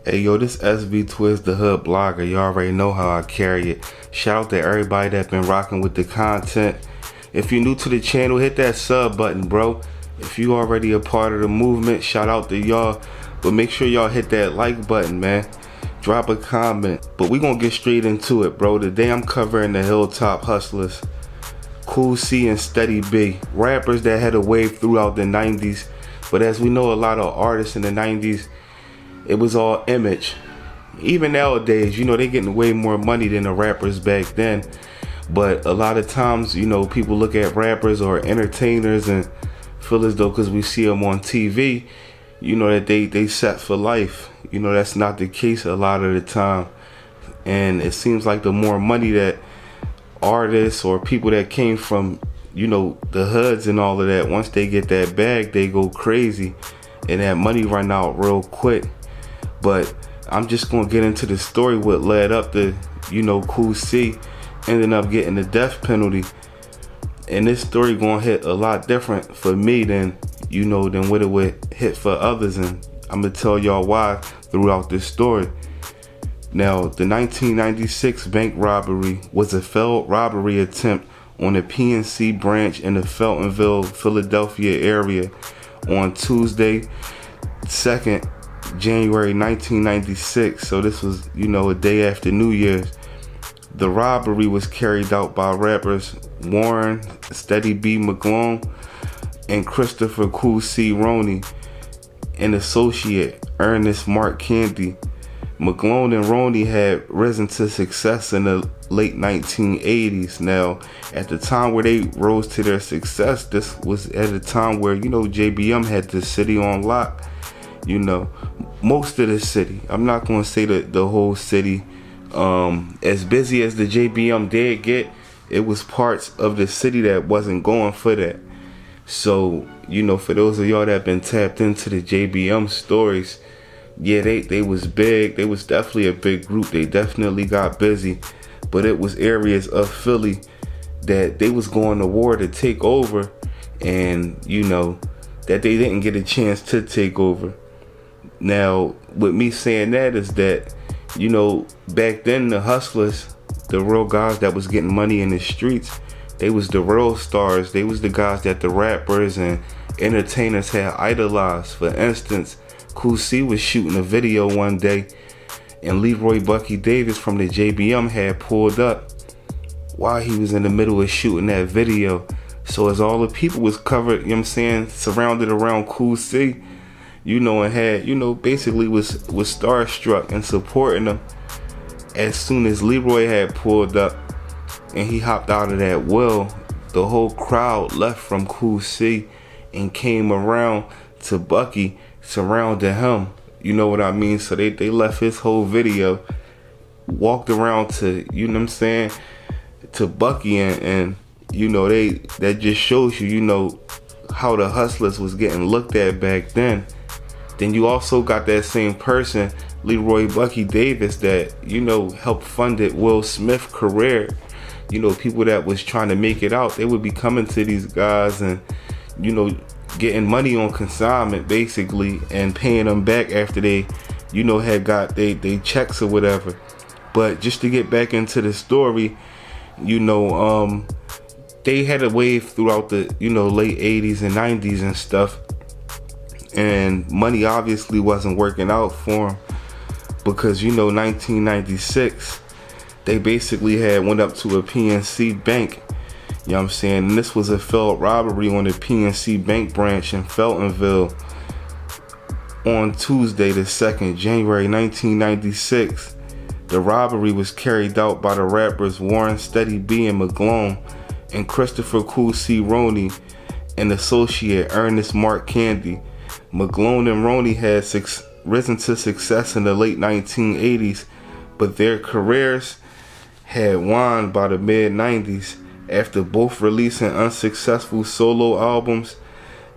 Hey yo, this SB Twiz the Hood blogger. You already know how I carry it. Shout out to everybody that been rocking with the content. If you're new to the channel, hit that sub button, bro. If you already a part of the movement, shout out to y'all. But make sure y'all hit that like button, man. Drop a comment. But we gonna get straight into it, bro. Today I'm covering the Hilltop Hustlers, Cool C and Steady B, rappers that had a wave throughout the 90s. But as we know, a lot of artists in the 90s, it was all image. Even nowadays, you know, they getting way more money than the rappers back then. But a lot of times, you know, people look at rappers or entertainers and feel as though because we see them on TV, you know, that they set for life. You know, that's not the case a lot of the time. And it seems like the more money that artists or people that came from, you know, the hoods and all of that, once they get that bag, they go crazy and that money run out real quick. But I'm just gonna get into the story what led up to, you know, Cool C ending up getting the death penalty. And this story gonna hit a lot different for me than, you know, than what it would hit for others. And I'm gonna tell y'all why throughout this story. Now, the 1996 bank robbery was a failed robbery attempt on a PNC branch in the Feltonville, Philadelphia area on Tuesday, 2nd January 1996. So this was, you know, a day after New Year's. The robbery was carried out by rappers Warren Steady B McGlone and Christopher Cool C Roney and associate Ernest Mark Candy. McGlone and Roney had risen to success in the late 1980s. Now, at the time where they rose to their success, this was at a time where, you know, JBM had the city on lock. You know, most of the city. I'm not going to say that the whole city. As busy as the JBM did get, it was parts of the city that wasn't going for that. So, you know, for those of y'all that been tapped into the JBM stories, yeah, they was big. They was definitely a big group. They definitely got busy. But it was areas of Philly that they was going to war to take over, and, you know, that they didn't get a chance to take over. Now, with me saying that is that, you know, back then the hustlers, the real guys that was getting money in the streets, they was the real stars. They was the guys that the rappers and entertainers had idolized. For instance, Cool C was shooting a video one day and Leroy Bucky Davis from the JBM had pulled up while he was in the middle of shooting that video. So as all the people was covered, you know what I'm saying, surrounded around Cool C, you know, and had, you know, basically was starstruck and supporting him. As soon as Leroy had pulled up and he hopped out of that well, the whole crowd left from Cool C and came around to Bucky, surrounding him. You know what I mean? So they left his whole video, walked around to, you know what I'm saying, to Bucky, and you know, that just shows you, you know, how the hustlers was getting looked at back then. Then you also got that same person, Leroy Bucky Davis, that, you know, helped funded Will Smith's career. You know, people that was trying to make it out, they would be coming to these guys and, you know, getting money on consignment basically and paying them back after they, you know, had got they checks or whatever. But just to get back into the story, you know, they had a wave throughout the, you know, late 80s and 90s and stuff. And money obviously wasn't working out for them because, you know, 1996, they basically had went up to a PNC bank. You know what I'm saying? And this was a failed robbery on the PNC bank branch in Feltonville on Tuesday, the 2nd January 1996. The robbery was carried out by the rappers Warren Steady B and McGlone and Christopher Cool C Roney and associate Ernest Mark Candy. McGlone and Roney had risen to success in the late 1980s, but their careers had waned by the mid-90s after both releasing unsuccessful solo albums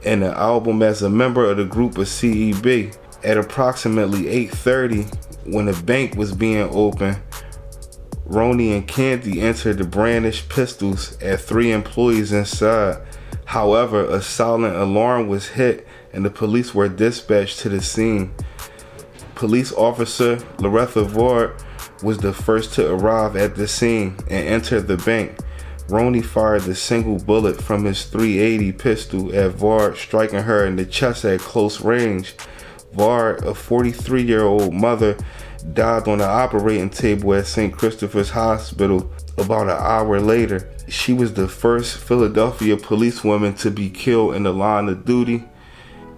and an album as a member of the group of CEB. At approximately 8:30, when the bank was being opened, Roney and Candy entered to brandish pistols at 3 employees inside. However, a silent alarm was hit and the police were dispatched to the scene. Police officer Loretha Vard was the first to arrive at the scene and enter the bank. Roney fired a single bullet from his .380 pistol at Vard, striking her in the chest at close range. Vard, a 43-year-old mother, died on the operating table at St. Christopher's Hospital about an hour later. She was the first Philadelphia policewoman to be killed in the line of duty.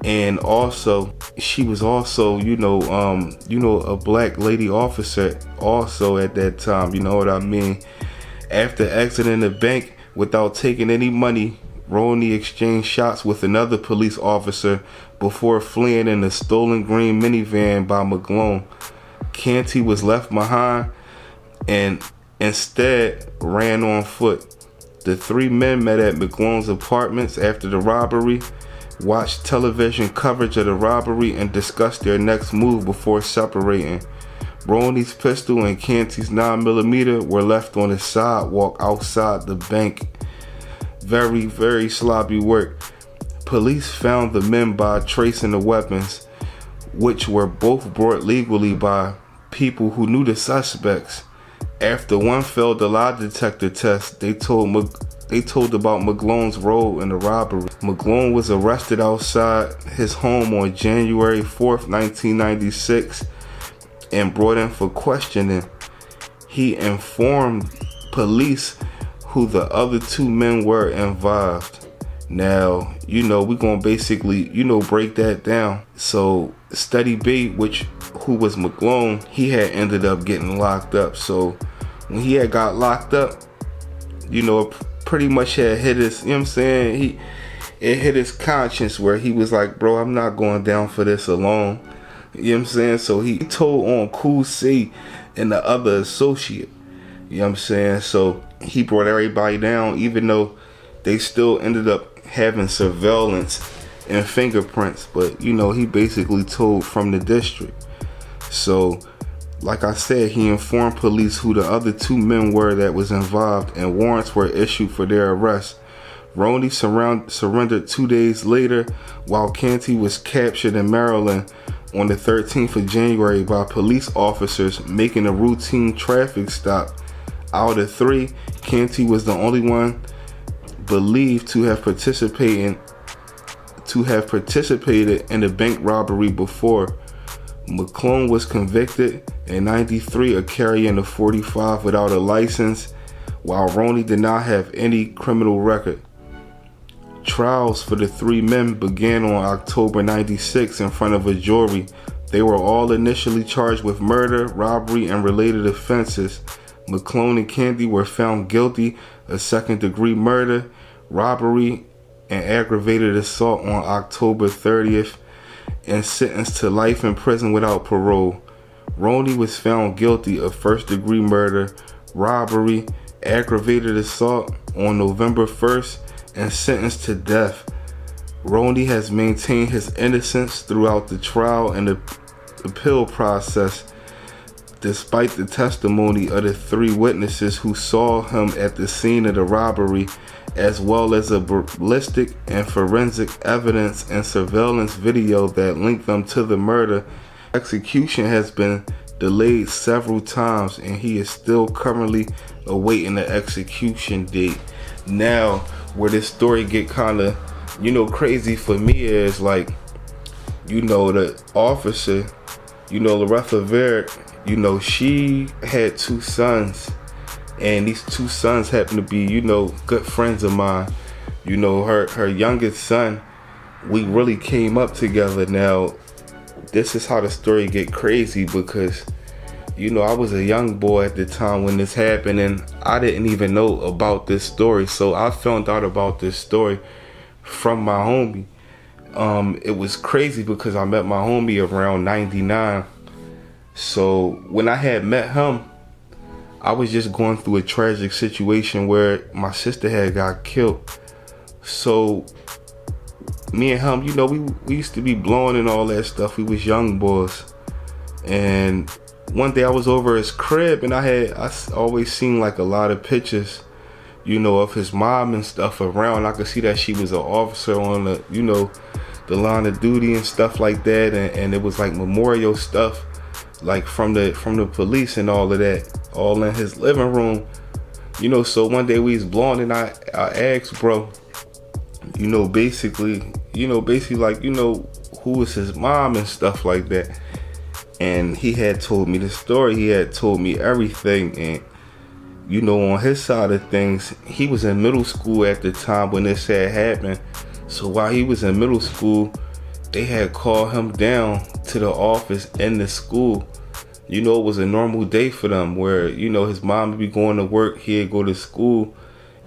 And also, she was also, a black lady officer also at that time, you know what I mean? After exiting the bank without taking any money, Roney exchanged shots with another police officer before fleeing in a stolen green minivan by McGlone. Canty was left behind and instead ran on foot. The three men met at McGlone's apartments after the robbery, watched television coverage of the robbery, and discussed their next move before separating. Roney's pistol and Canty's 9mm were left on the sidewalk outside the bank. Very, very sloppy work. Police found the men by tracing the weapons, which were both brought legally by people who knew the suspects. After one failed the lie detector test, they told about McGlone's role in the robbery. McGlone was arrested outside his home on January 4th, 1996 and brought in for questioning. He informed police who the other two men were involved. Now, we're gonna basically, break that down. So Steady B, who was McGlone, he had ended up getting locked up. So when he had got locked up, it pretty much had hit his, it hit his conscience where he was like, bro, I'm not going down for this alone. So he told on Cool C and the other associate. So he brought everybody down, even though they still ended up having surveillance and fingerprints. But, he basically told from the district. So, like I said, he informed police who the other two men were that was involved, and warrants were issued for their arrest. Roney surrendered 2 days later, while Canty was captured in Maryland on the 13th of January by police officers making a routine traffic stop. Out of three, Canty was the only one believed to have participated in the bank robbery before. McGlone was convicted in '93 of carrying a .45 without a license, while Roney did not have any criminal record. Trials for the three men began on October '96 in front of a jury. They were all initially charged with murder, robbery, and related offenses. McGlone and Canty were found guilty of second-degree murder, robbery, and aggravated assault on October 30th and sentenced to life in prison without parole. Roney was found guilty of first-degree murder, robbery, aggravated assault on November 1st and sentenced to death. Roney has maintained his innocence throughout the trial and the appeal process, despite the testimony of the three witnesses who saw him at the scene of the robbery, as well as a ballistic and forensic evidence and surveillance video that linked them to the murder. Execution has been delayed several times, and he is still currently awaiting the execution date. Now, where this story get kind of, crazy for me is like, the officer, Loretha Vard, she had two sons, and these two sons happen to be, good friends of mine. Her youngest son, we really came up together. Now, this is how the story get crazy because, I was a young boy at the time when this happened, and I didn't even know about this story. So I found out about this story from my homie. It was crazy because I met my homie around 99. So when I had met him, I was just going through a tragic situation where my sister had got killed. So me and him, we used to be blowing and all that stuff. We was young boys. And one day I was over his crib, and I always seen like a lot of pictures, of his mom and stuff around. I could see that she was an officer on the, the line of duty and stuff like that. And it was like memorial stuff like from the police and all of that, all in his living room. You know, so one day we was blowing and I asked, bro, basically like, who was his mom and stuff like that. And he had told me the story. He had told me everything. And, on his side of things, he was in middle school at the time when this had happened. So while he was in middle school, they had called him down to the office in the school. It was a normal day for them where, his mom would be going to work, he'd go to school,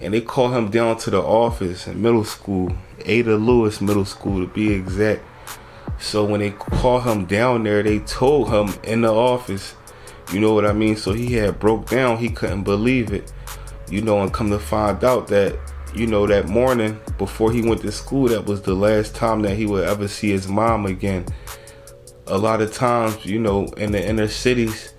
and they called him down to the office in middle school, Ada Lewis Middle School to be exact. So when they called him down there, they told him in the office, you know what I mean? So he had broke down, he couldn't believe it, and come to find out that, that morning before he went to school, that was the last time that he would ever see his mom again. A lot of times, in the inner cities,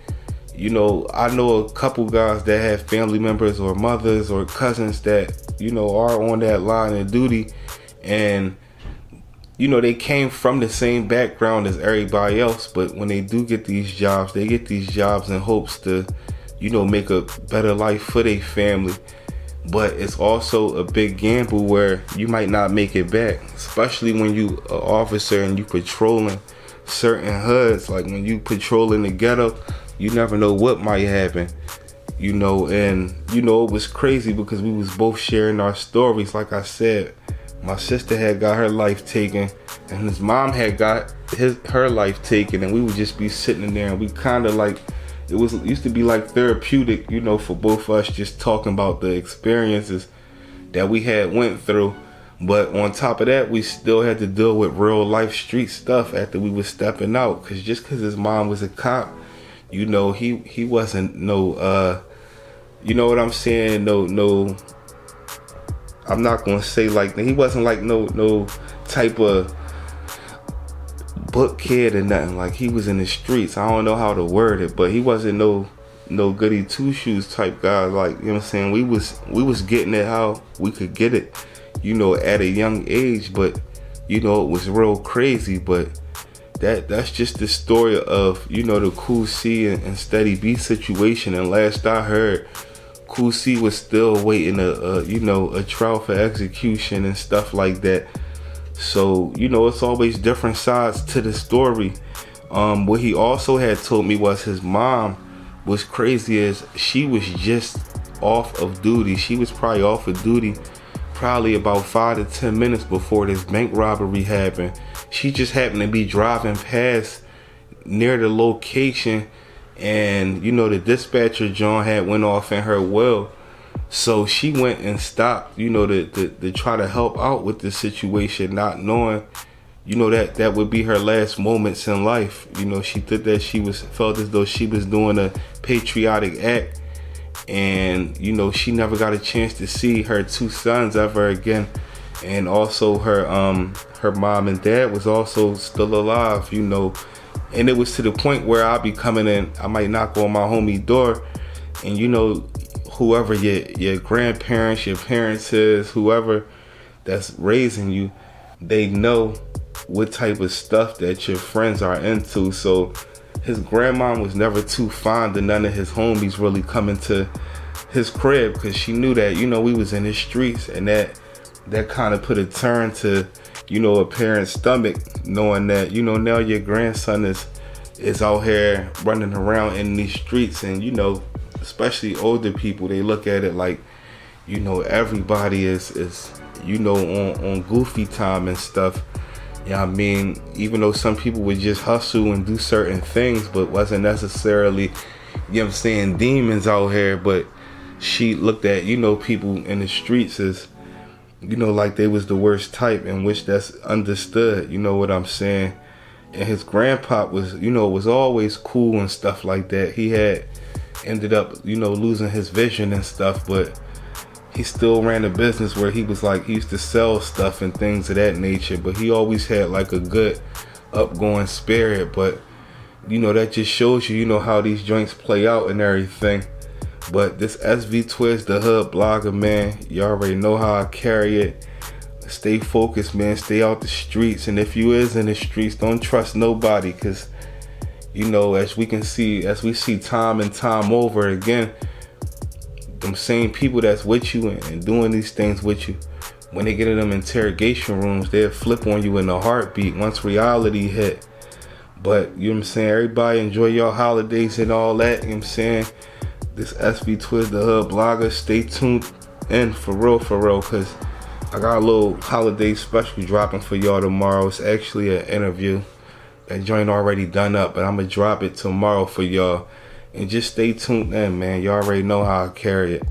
I know a couple guys that have family members or mothers or cousins that, are on that line of duty, and they came from the same background as everybody else, but when they do get these jobs, they get these jobs in hopes to, make a better life for their family. But it's also a big gamble where you might not make it back, especially when you an officer and you patrolling certain hoods. Like when you patrolling the ghetto, you never know what might happen. And it was crazy because we was both sharing our stories. Like I said, my sister had got her life taken and his mom had got her life taken, and we would just be sitting there and we kind of like, it used to be like therapeutic, for both of us, just talking about the experiences that we had went through. But on top of that, we still had to deal with real life street stuff after we was stepping out. Cause just cause his mom was a cop, he wasn't no, you know what I'm saying? No, I'm not gonna say like, he wasn't like no type of book kid or nothing. Like he was in the streets. I don't know how to word it, but he wasn't no goody two shoes type guy. Like, you know what I'm saying? We was getting it how we could get it, at a young age, but it was real crazy. But that's just the story of, the Cool C and Steady B situation. And last I heard, Cool C was still waiting a trial for execution and stuff like that. So, it's always different sides to the story. What he also had told me was his mom was crazy as she was just off of duty. She was probably off of duty probably about 5 to 10 minutes before this bank robbery happened. She just happened to be driving past near the location, and the dispatcher John had went off in her well. So she went and stopped, to try to help out with the situation, not knowing, that would be her last moments in life. She thought that felt as though she was doing a patriotic act, and she never got a chance to see her 2 sons ever again. And also her mom and dad was also still alive, and it was to the point where I'll be coming in, I might knock on my homie door, and whoever your grandparents, your parents is, whoever that's raising you, they know what type of stuff that your friends are into. So his grandma was never too fond of none of his homies really coming to his crib, because she knew that, we was in the streets, and that kind of put a turn to, a parent's stomach, knowing that, now your grandson is out here running around in these streets. And, especially older people, they look at it like, everybody is on goofy time and stuff. I mean, even though some people would just hustle and do certain things, but wasn't necessarily, demons out here. But she looked at, people in the streets as, like they was the worst type, in which that's understood, what I'm saying. And his grandpa was, was always cool and stuff like that. He had ended up, losing his vision and stuff, but he still ran a business where he was like, he used to sell stuff and things of that nature, but he always had like a good upgoing spirit. But that just shows you, how these joints play out and everything. But this SV Twiz, the hood blogger, man, you already know how I carry it. Stay focused, man. Stay out the streets. And if you is in the streets, don't trust nobody, because you know, as we see time and time over again, them same people that's with you and doing these things with you, when they get in them interrogation rooms, they'll flip on you in a heartbeat once reality hit. But you know what I'm saying, everybody enjoy your holidays and all that. You know what I'm saying, this SB Twiz the Hood blogger, stay tuned in for real, because I got a little holiday special dropping for y'all tomorrow. It's actually an interview. That joint already done up, but I'm gonna drop it tomorrow for y'all. And just stay tuned in, man. Y'all already know how I carry it.